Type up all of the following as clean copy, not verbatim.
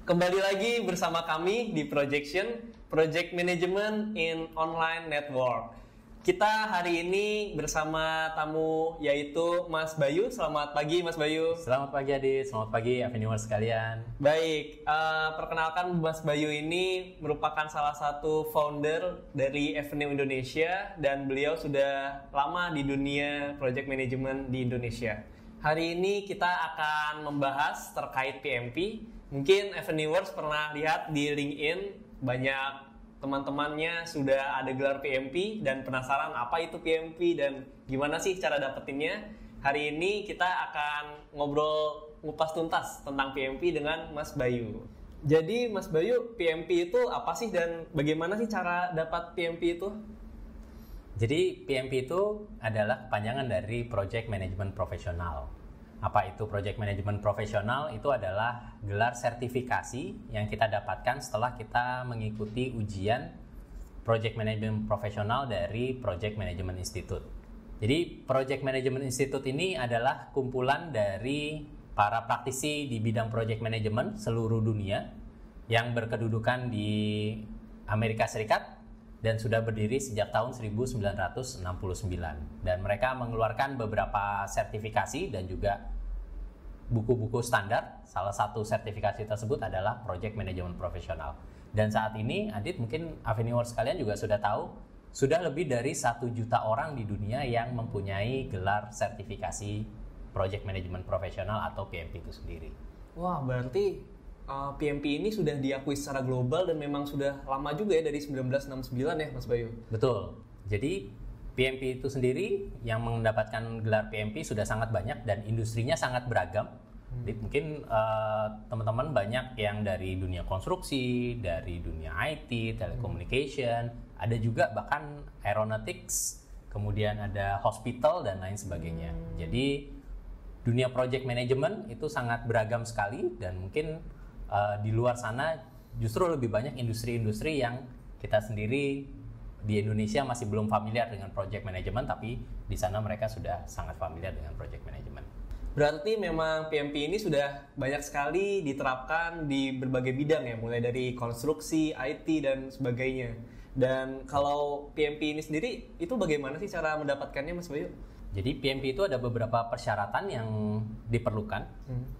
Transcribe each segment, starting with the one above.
Kembali lagi bersama kami di Projection, Project Management in Online Network. Kita hari ini bersama tamu yaitu Mas Bayu. Selamat pagi Mas Bayu. Selamat pagi Adit, selamat pagi Avenue sekalian. Baik, perkenalkan Mas Bayu ini merupakan salah satu founder dari Avenue Indonesia dan beliau sudah lama di dunia Project Management di Indonesia. Hari ini kita akan membahas terkait PMP. Mungkin Avenuers pernah lihat di LinkedIn banyak teman-temannya sudah ada gelar PMP dan penasaran apa itu PMP dan gimana sih cara dapetinnya. Hari ini kita akan ngobrol ngupas tuntas tentang PMP dengan Mas Bayu. Jadi Mas Bayu, PMP itu apa sih dan bagaimana sih cara dapat PMP itu? Jadi PMP itu adalah kepanjangan dari Project Management Profesional. Apa itu Project Management Profesional? Itu adalah gelar sertifikasi yang kita dapatkan setelah kita mengikuti ujian Project Management Profesional dari Project Management Institute. Jadi Project Management Institute ini adalah kumpulan dari para praktisi di bidang Project Management seluruh dunia yang berkedudukan di Amerika Serikat dan sudah berdiri sejak tahun 1969. Dan mereka mengeluarkan beberapa sertifikasi dan juga buku-buku standar. Salah satu sertifikasi tersebut adalah Project Management Profesional. Dan saat ini, Adit, mungkin Avenuers sekalian juga sudah tahu, sudah lebih dari 1 juta orang di dunia yang mempunyai gelar sertifikasi Project Management Profesional atau PMP itu sendiri. Wah, berarti PMP ini sudah diakui secara global dan memang sudah lama juga ya, dari 1969 ya Mas Bayu? Betul. Jadi PMP itu sendiri yang mendapatkan gelar PMP sudah sangat banyak dan industrinya sangat beragam. Jadi mungkin teman-teman banyak yang dari dunia konstruksi, dari dunia IT, telecommunication, ada juga bahkan aeronautics, kemudian ada hospital dan lain sebagainya. Jadi dunia project management itu sangat beragam sekali dan mungkin di luar sana justru lebih banyak industri-industri yang kita sendiri di Indonesia masih belum familiar dengan project management, tapi di sana mereka sudah sangat familiar dengan project management. Berarti memang PMP ini sudah banyak sekali diterapkan di berbagai bidang ya, mulai dari konstruksi, IT dan sebagainya. Dan kalau PMP ini sendiri itu bagaimana sih cara mendapatkannya Mas Bayu? Jadi PMP itu ada beberapa persyaratan yang diperlukan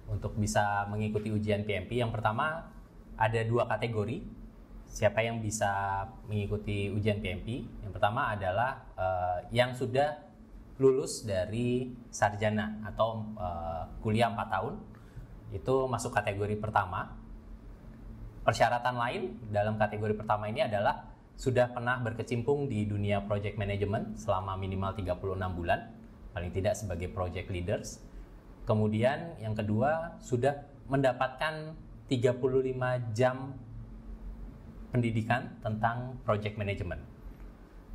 untuk bisa mengikuti ujian PMP. Yang pertama ada 2 kategori siapa yang bisa mengikuti ujian PMP. Yang pertama adalah yang sudah lulus dari sarjana atau kuliah 4 tahun. Itu masuk kategori pertama. Persyaratan lain dalam kategori pertama ini adalah sudah pernah berkecimpung di dunia project management selama minimal 36 bulan, paling tidak sebagai project leaders. Kemudian yang kedua, sudah mendapatkan 35 jam pendidikan tentang project management.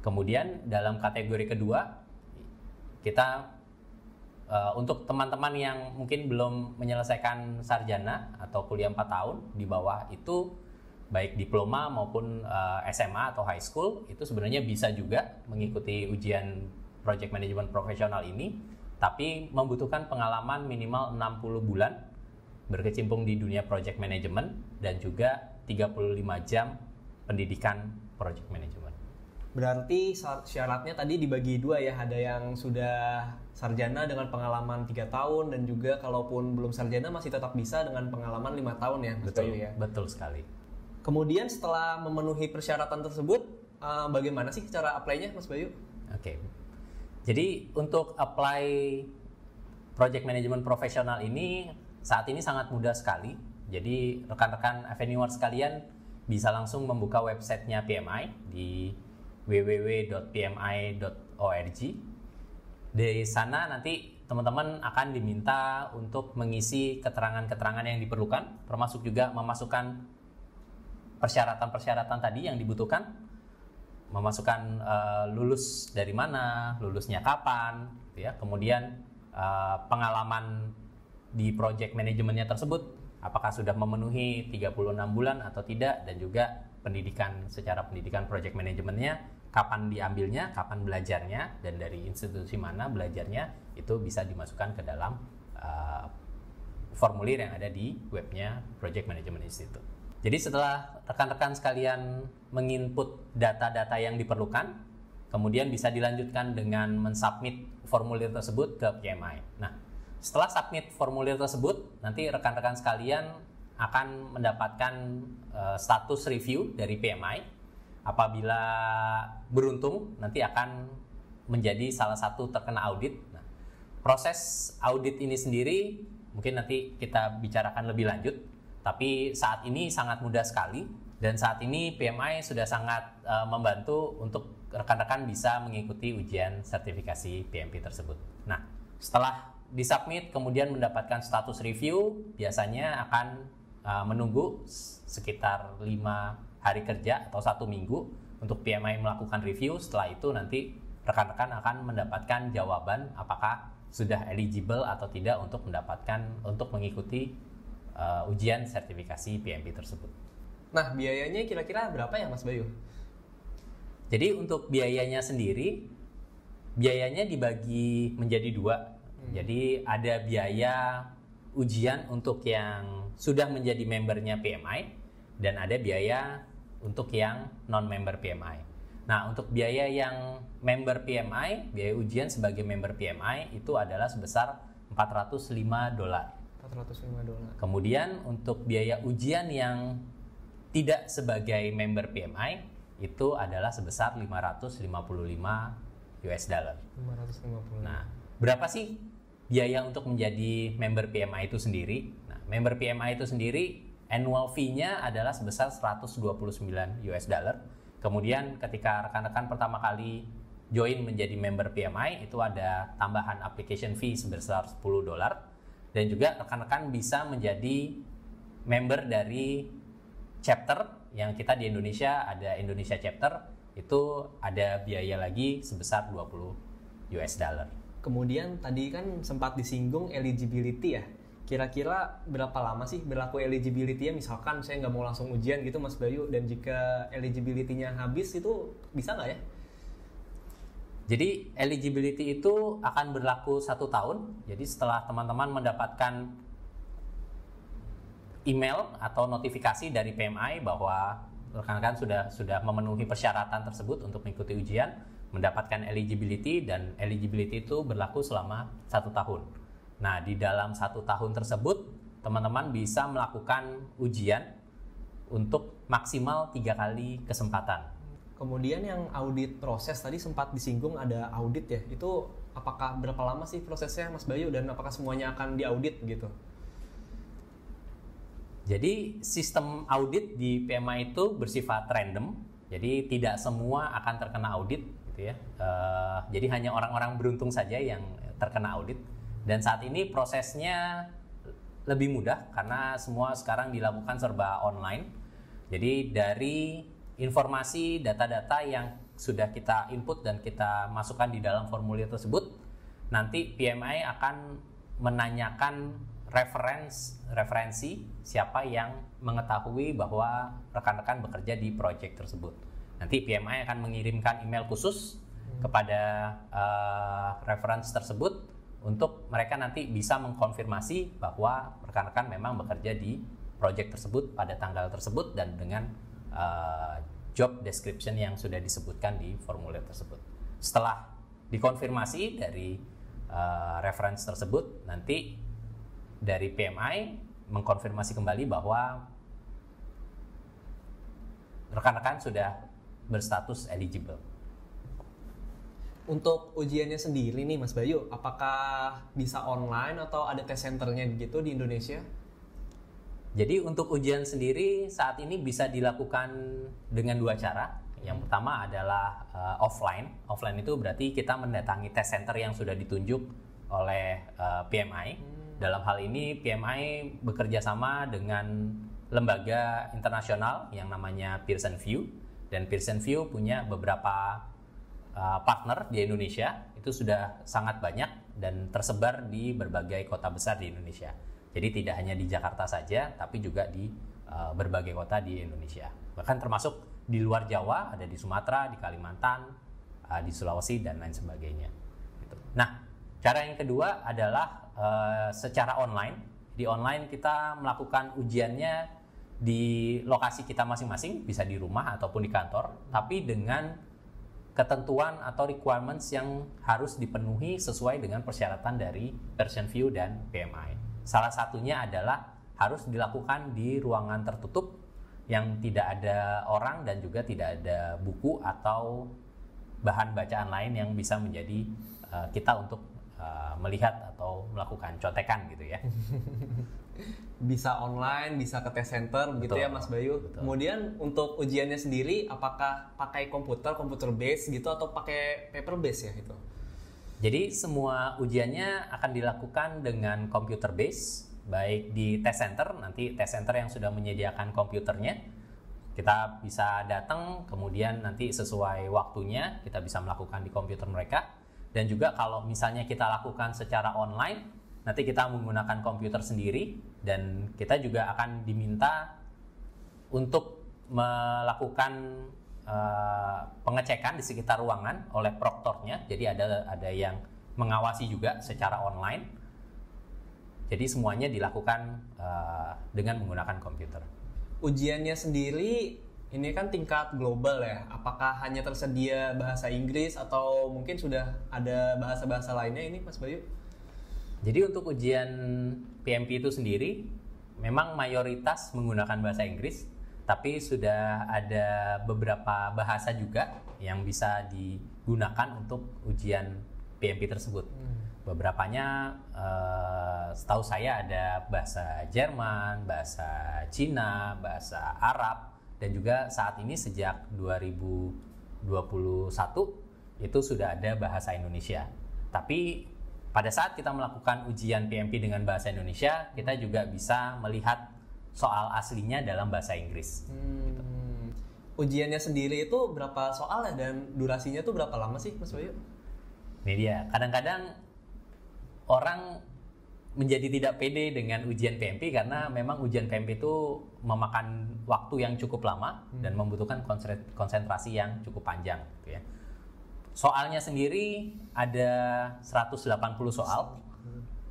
Kemudian dalam kategori kedua, kita untuk teman-teman yang mungkin belum menyelesaikan sarjana atau kuliah 4 tahun di bawah itu, baik diploma maupun SMA atau high school, itu sebenarnya bisa juga mengikuti ujian Project Management Profesional ini, tapi membutuhkan pengalaman minimal 60 bulan berkecimpung di dunia Project Management dan juga 35 jam pendidikan Project Management. Berarti syaratnya tadi dibagi 2 ya, ada yang sudah sarjana dengan pengalaman 3 tahun dan juga kalaupun belum sarjana masih tetap bisa dengan pengalaman 5 tahun ya Mas Bayu ya? Betul sekali. Kemudian setelah memenuhi persyaratan tersebut, bagaimana sih cara apply-nya Mas Bayu? Oke. Jadi untuk apply Project Management Profesional ini saat ini sangat mudah sekali. Jadi rekan-rekan Avenuers sekalian bisa langsung membuka websitenya PMI di www.pmi.org. Di sana nanti teman-teman akan diminta untuk mengisi keterangan-keterangan yang diperlukan, termasuk juga memasukkan persyaratan-persyaratan tadi yang dibutuhkan. memasukkan lulus dari mana, lulusnya kapan, gitu ya. Kemudian pengalaman di project manajemennya tersebut, apakah sudah memenuhi 36 bulan atau tidak, dan juga secara pendidikan project manajemennya, kapan diambilnya, kapan belajarnya, dan dari institusi mana belajarnya, itu bisa dimasukkan ke dalam formulir yang ada di webnya Project Management Institute. Jadi setelah rekan-rekan sekalian menginput data-data yang diperlukan, kemudian bisa dilanjutkan dengan mensubmit formulir tersebut ke PMI. Nah, setelah submit formulir tersebut, nanti rekan-rekan sekalian akan mendapatkan status review dari PMI. Apabila beruntung, nanti akan menjadi salah satu terkena audit. Nah, proses audit ini sendiri mungkin nanti kita bicarakan lebih lanjut, tapi saat ini sangat mudah sekali, dan saat ini PMI sudah sangat membantu untuk rekan-rekan bisa mengikuti ujian sertifikasi PMP tersebut. Nah, setelah disubmit kemudian mendapatkan status review, biasanya akan menunggu sekitar 5 hari kerja atau 1 minggu untuk PMI melakukan review. Setelah itu nanti rekan-rekan akan mendapatkan jawaban apakah sudah eligible atau tidak untuk mengikuti ujian sertifikasi PMP tersebut. Nah, biayanya kira-kira berapa ya Mas Bayu? Jadi untuk biayanya sendiri, biayanya dibagi menjadi 2. Jadi ada biaya ujian untuk yang sudah menjadi membernya PMI, dan ada biaya untuk yang non-member PMI. Nah, untuk biaya yang member PMI, biaya ujian sebagai member PMI itu adalah sebesar $405. $405. Kemudian untuk biaya ujian yang tidak sebagai member PMI itu adalah sebesar $555. 550. Nah, berapa sih biaya untuk menjadi member PMI itu sendiri? Nah, member PMI itu sendiri annual fee-nya adalah sebesar $129. Kemudian ketika rekan-rekan pertama kali join menjadi member PMI, itu ada tambahan application fee sebesar $10, dan juga rekan-rekan bisa menjadi member dari chapter yang kita di Indonesia ada Indonesia chapter, itu ada biaya lagi sebesar $20. Kemudian tadi kan sempat disinggung eligibility ya. Kira-kira berapa lama sih berlaku eligibility-nya? Misalkan saya nggak mau langsung ujian gitu Mas Bayu, dan jika eligibility-nya habis itu bisa nggak ya? Jadi eligibility itu akan berlaku 1 tahun. Jadi setelah teman-teman mendapatkan email atau notifikasi dari PMI bahwa rekan-rekan sudah memenuhi persyaratan tersebut untuk mengikuti ujian, mendapatkan eligibility, dan eligibility itu berlaku selama 1 tahun. Nah, di dalam 1 tahun tersebut, teman-teman bisa melakukan ujian untuk maksimal 3 kali kesempatan. Kemudian yang audit proses tadi sempat disinggung ada audit ya. Itu apakah berapa lama sih prosesnya Mas Bayu, dan apakah semuanya akan diaudit gitu? Jadi sistem audit di PMI itu bersifat random. Jadi tidak semua akan terkena audit gitu ya. Jadi hanya orang-orang beruntung saja yang terkena audit. Dan saat ini prosesnya lebih mudah karena semua sekarang dilakukan serba online. Jadi dari informasi data-data yang sudah kita input dan kita masukkan di dalam formulir tersebut, nanti PMI akan menanyakan referensi siapa yang mengetahui bahwa rekan-rekan bekerja di proyek tersebut. Nanti PMI akan mengirimkan email khusus kepada referensi tersebut untuk mereka nanti bisa mengkonfirmasi bahwa rekan-rekan memang bekerja di proyek tersebut pada tanggal tersebut dan dengan job description yang sudah disebutkan di formulir tersebut. Setelah dikonfirmasi dari referensi tersebut, nanti dari PMI mengkonfirmasi kembali bahwa rekan-rekan sudah berstatus eligible. Untuk ujiannya sendiri nih Mas Bayu, apakah bisa online atau ada tes centernya gitu di Indonesia? Jadi untuk ujian sendiri saat ini bisa dilakukan dengan 2 cara. Yang pertama adalah offline. Offline itu berarti kita mendatangi tes center yang sudah ditunjuk oleh PMI. Dalam hal ini PMI bekerja sama dengan lembaga internasional yang namanya Pearson VUE. Dan Pearson VUE punya beberapa partner di Indonesia, itu sudah sangat banyak dan tersebar di berbagai kota besar di Indonesia. Jadi tidak hanya di Jakarta saja, tapi juga di berbagai kota di Indonesia. Bahkan termasuk di luar Jawa, ada di Sumatera, di Kalimantan, di Sulawesi, dan lain sebagainya. Gitu. Nah, cara yang kedua adalah secara online. Di online kita melakukan ujiannya di lokasi kita masing-masing, bisa di rumah ataupun di kantor, tapi dengan ketentuan atau requirements yang harus dipenuhi sesuai dengan persyaratan dari Pearson VUE dan PMI. Salah satunya adalah harus dilakukan di ruangan tertutup yang tidak ada orang dan juga tidak ada buku atau bahan bacaan lain yang bisa menjadi kita untuk melihat atau melakukan contekan gitu ya. Bisa online, bisa ke test center begitu ya Mas Bayu. Betul. Kemudian untuk ujiannya sendiri apakah pakai komputer base gitu atau pakai paper base ya itu? Jadi semua ujiannya akan dilakukan dengan computer base, baik di test center, nanti test center yang sudah menyediakan komputernya, kita bisa datang, kemudian nanti sesuai waktunya kita bisa melakukan di komputer mereka. Dan juga kalau misalnya kita lakukan secara online, nanti kita menggunakan komputer sendiri dan kita juga akan diminta untuk melakukan pengecekan di sekitar ruangan oleh proktornya. Jadi ada yang mengawasi juga secara online. Jadi semuanya dilakukan dengan menggunakan komputer. Ujiannya sendiri ini kan tingkat global ya. Apakah hanya tersedia bahasa Inggris atau mungkin sudah ada bahasa-bahasa lainnya ini Mas Bayu? Jadi untuk ujian PMP itu sendiri memang mayoritas menggunakan bahasa Inggris, tapi sudah ada beberapa bahasa juga yang bisa digunakan untuk ujian PMP tersebut. Beberapanya setahu saya ada bahasa Jerman, bahasa Cina, bahasa Arab, dan juga saat ini sejak 2021 itu sudah ada bahasa Indonesia. Tapi pada saat kita melakukan ujian PMP dengan bahasa Indonesia, kita juga bisa melihat soal aslinya dalam bahasa Inggris. Gitu. Ujiannya sendiri itu berapa soal ya dan durasinya tuh berapa lama sih Mas Bayu? Ini dia, kadang-kadang orang menjadi tidak pede dengan ujian PMP karena memang ujian PMP itu memakan waktu yang cukup lama dan membutuhkan konsentrasi yang cukup panjang gitu ya. Soalnya sendiri ada 180 soal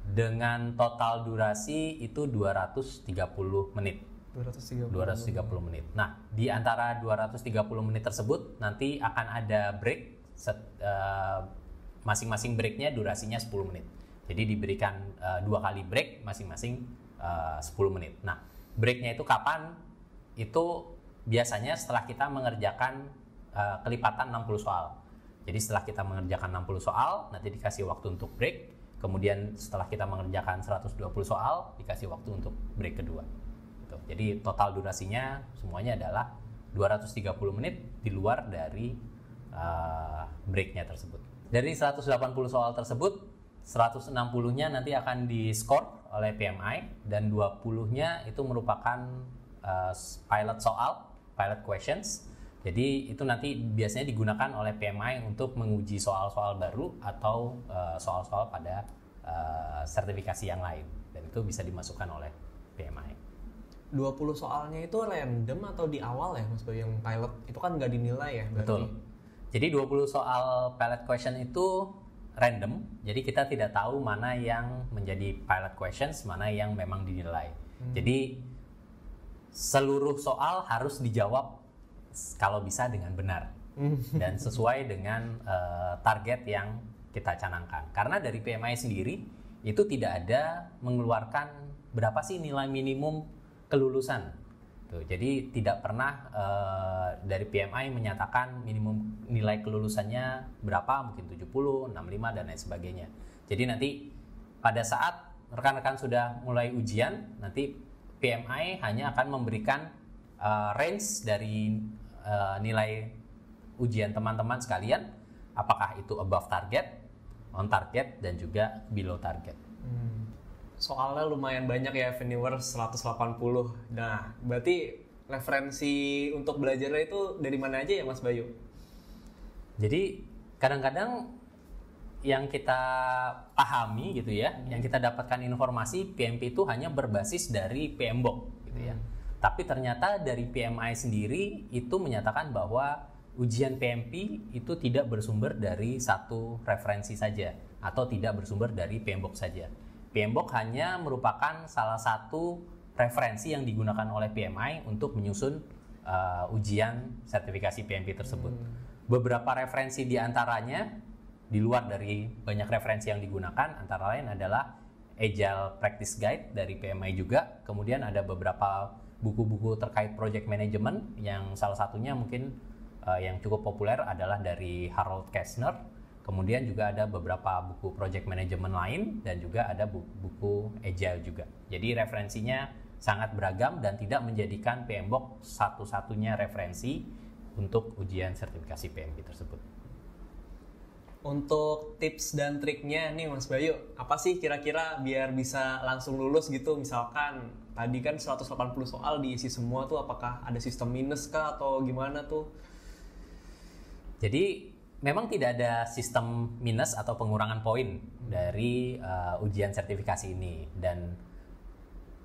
dengan total durasi itu 230 menit. 230 menit. Nah, di antara 230 menit tersebut nanti akan ada break, masing-masing breaknya durasinya 10 menit. Jadi diberikan 2 kali break masing-masing 10 menit. Nah, breaknya itu kapan? Itu biasanya setelah kita mengerjakan kelipatan 60 soal. Jadi setelah kita mengerjakan 60 soal, nanti dikasih waktu untuk break. Kemudian setelah kita mengerjakan 120 soal, dikasih waktu untuk break kedua. Gitu. Jadi total durasinya semuanya adalah 230 menit di luar dari breaknya tersebut. Dari 180 soal tersebut, 160-nya nanti akan di-score oleh PMI dan 20-nya itu merupakan pilot questions. Jadi itu nanti biasanya digunakan oleh PMI untuk menguji soal-soal baru atau soal-soal pada sertifikasi yang lain, dan itu bisa dimasukkan oleh PMI. 20 soalnya itu random atau di awal ya Mas Bayu, yang pilot itu kan nggak dinilai ya berarti? Betul. Jadi 20 soal pilot question itu random, jadi kita tidak tahu mana yang menjadi pilot questions, mana yang memang dinilai. Jadi seluruh soal harus dijawab kalau bisa dengan benar dan sesuai dengan target yang kita canangkan. Karena dari PMI sendiri itu tidak ada mengeluarkan berapa sih nilai minimum kelulusan. Tuh, jadi tidak pernah dari PMI menyatakan minimum nilai kelulusannya berapa, mungkin 70, 65 dan lain sebagainya. Jadi nanti pada saat rekan-rekan sudah mulai ujian, nanti PMI hanya akan memberikan range dari nilai ujian teman-teman sekalian, apakah itu above target, on target, dan juga below target. Soalnya lumayan banyak ya, Veniver 180. Nah, berarti referensi untuk belajarnya itu dari mana aja ya Mas Bayu? Jadi kadang-kadang yang kita pahami gitu ya, yang kita dapatkan informasi PMP itu hanya berbasis dari PMBOK gitu ya. Tapi ternyata dari PMI sendiri itu menyatakan bahwa ujian PMP itu tidak bersumber dari satu referensi saja atau tidak bersumber dari PMBOK saja. PMBOK hanya merupakan salah satu referensi yang digunakan oleh PMI untuk menyusun ujian sertifikasi PMP tersebut. Beberapa referensi diantaranya di luar dari banyak referensi yang digunakan, antara lain adalah Agile Practice Guide dari PMI juga. Kemudian ada beberapa buku-buku terkait project management yang salah satunya mungkin yang cukup populer adalah dari Harold Kessner. Kemudian juga ada beberapa buku project management lain dan juga ada buku Agile juga. Jadi referensinya sangat beragam dan tidak menjadikan PMBOK satu-satunya referensi untuk ujian sertifikasi PMP tersebut. Untuk tips dan triknya nih Mas Bayu, apa sih kira-kira biar bisa langsung lulus gitu? Misalkan tadi kan 180 soal diisi semua tuh, apakah ada sistem minus kah atau gimana tuh? Jadi memang tidak ada sistem minus atau pengurangan poin dari ujian sertifikasi ini, dan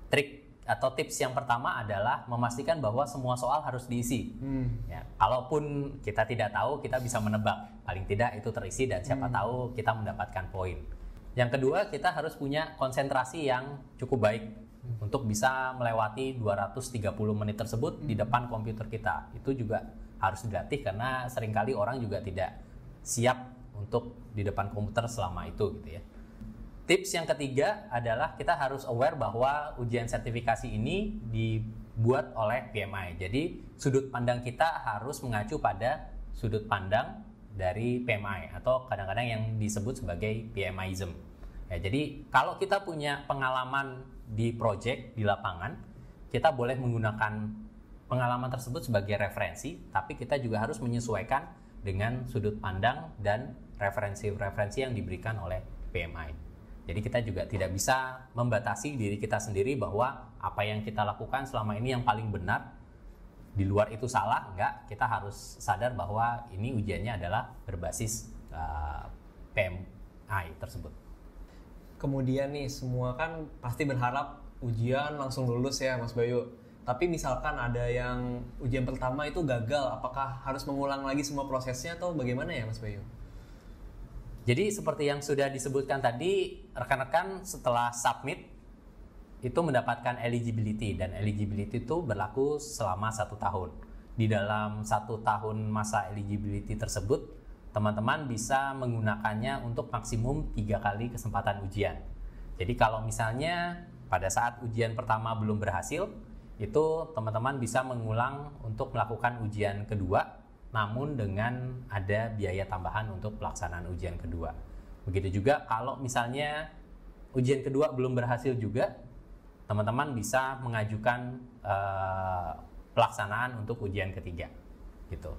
trik atau tips yang pertama adalah memastikan bahwa semua soal harus diisi. Ya, kalaupun kita tidak tahu, kita bisa menebak. Paling tidak itu terisi dan siapa tahu kita mendapatkan poin. Yang kedua, kita harus punya konsentrasi yang cukup baik untuk bisa melewati 230 menit tersebut di depan komputer kita. Itu juga harus dilatih karena seringkali orang juga tidak siap untuk di depan komputer selama itu gitu ya. Tips yang ketiga adalah kita harus aware bahwa ujian sertifikasi ini dibuat oleh PMI. Jadi sudut pandang kita harus mengacu pada sudut pandang dari PMI atau kadang-kadang yang disebut sebagai PMIism. Ya, jadi kalau kita punya pengalaman di project di lapangan, kita boleh menggunakan pengalaman tersebut sebagai referensi, tapi kita juga harus menyesuaikan dengan sudut pandang dan referensi-referensi yang diberikan oleh PMI. Jadi kita juga tidak bisa membatasi diri kita sendiri bahwa apa yang kita lakukan selama ini yang paling benar, di luar itu salah. Enggak, kita harus sadar bahwa ini ujiannya adalah berbasis PMI tersebut. Kemudian nih, semua kan pasti berharap ujian langsung lulus ya Mas Bayu. Tapi misalkan ada yang ujian pertama itu gagal, apakah harus mengulang lagi semua prosesnya atau bagaimana ya Mas Bayu? Jadi seperti yang sudah disebutkan tadi, rekan-rekan setelah submit itu mendapatkan eligibility, dan eligibility itu berlaku selama 1 tahun. Di dalam 1 tahun masa eligibility tersebut, teman-teman bisa menggunakannya untuk maksimum 3 kali kesempatan ujian. Jadi kalau misalnya pada saat ujian pertama belum berhasil, itu teman-teman bisa mengulang untuk melakukan ujian kedua, namun dengan ada biaya tambahan untuk pelaksanaan ujian kedua. Begitu juga kalau misalnya ujian kedua belum berhasil juga, teman-teman bisa mengajukan pelaksanaan untuk ujian ketiga gitu.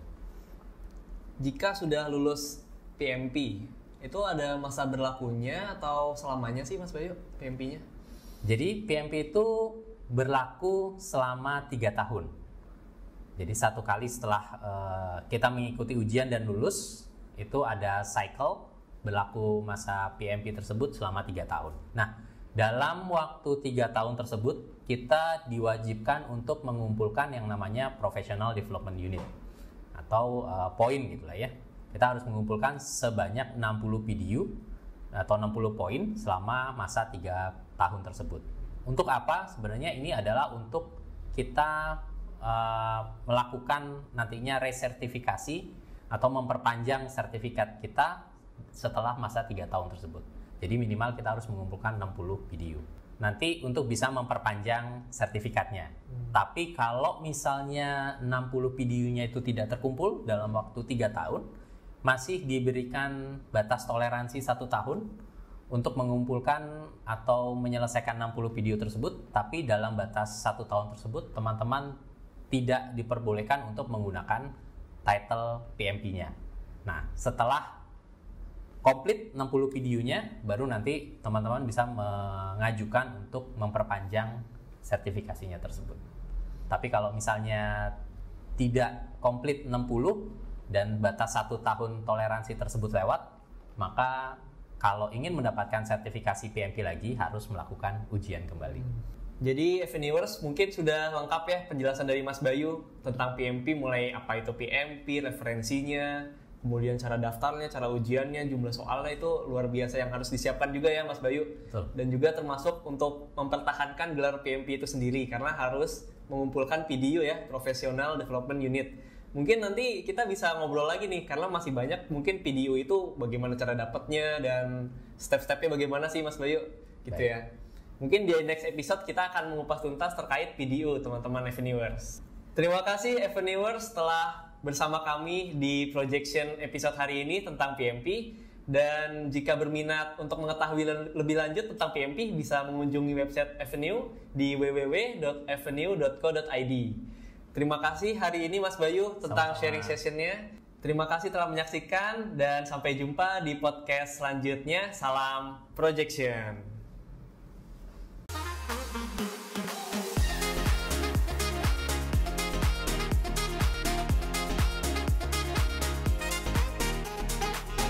Jika sudah lulus PMP, itu ada masa berlakunya atau selamanya sih Mas Bayu PMP-nya? Jadi PMP itu berlaku selama 3 tahun. Jadi 1 kali setelah kita mengikuti ujian dan lulus, itu ada cycle berlaku masa PMP tersebut selama 3 tahun. Nah, dalam waktu 3 tahun tersebut, kita diwajibkan untuk mengumpulkan yang namanya Professional Development Unit atau poin gitulah ya. Kita harus mengumpulkan sebanyak 60 PDU atau 60 poin selama masa 3 tahun tersebut. Untuk apa? Sebenarnya ini adalah untuk kita melakukan nantinya resertifikasi atau memperpanjang sertifikat kita setelah masa 3 tahun tersebut. Jadi minimal kita harus mengumpulkan 60 PDU. Nanti untuk bisa memperpanjang sertifikatnya. Tapi kalau misalnya 60 PDU-nya itu tidak terkumpul dalam waktu 3 tahun, masih diberikan batas toleransi 1 tahun untuk mengumpulkan atau menyelesaikan 60 PDU tersebut, tapi dalam batas 1 tahun tersebut teman-teman tidak diperbolehkan untuk menggunakan title PMP-nya. Nah, setelah komplit 60 PDU-nya, baru nanti teman-teman bisa mengajukan untuk memperpanjang sertifikasinya tersebut. Tapi kalau misalnya tidak komplit 60 dan batas 1 tahun toleransi tersebut lewat, maka kalau ingin mendapatkan sertifikasi PMP lagi harus melakukan ujian kembali. Jadi Eveniewers mungkin sudah lengkap ya penjelasan dari Mas Bayu tentang PMP, mulai apa itu PMP, referensinya, kemudian cara daftarnya, cara ujiannya, jumlah soalnya, itu luar biasa yang harus disiapkan juga ya Mas Bayu. Betul. Dan juga termasuk untuk mempertahankan gelar PMP itu sendiri karena harus mengumpulkan PDU ya, Professional Development Unit. Mungkin nanti kita bisa ngobrol lagi nih karena masih banyak mungkin PDU itu bagaimana cara dapatnya dan step-stepnya bagaimana sih Mas Bayu gitu. Baik. Ya. Mungkin di next episode kita akan mengupas tuntas terkait PDU teman-teman Eveniewers. Terima kasih Eveniewers telah bersama kami di projection episode hari ini tentang PMP. Dan jika berminat untuk mengetahui lebih lanjut tentang PMP, bisa mengunjungi website Avenue di www.avenue.co.id. Terima kasih hari ini Mas Bayu tentang sharing sessionnya. Terima kasih telah menyaksikan dan sampai jumpa di podcast selanjutnya. Salam projection.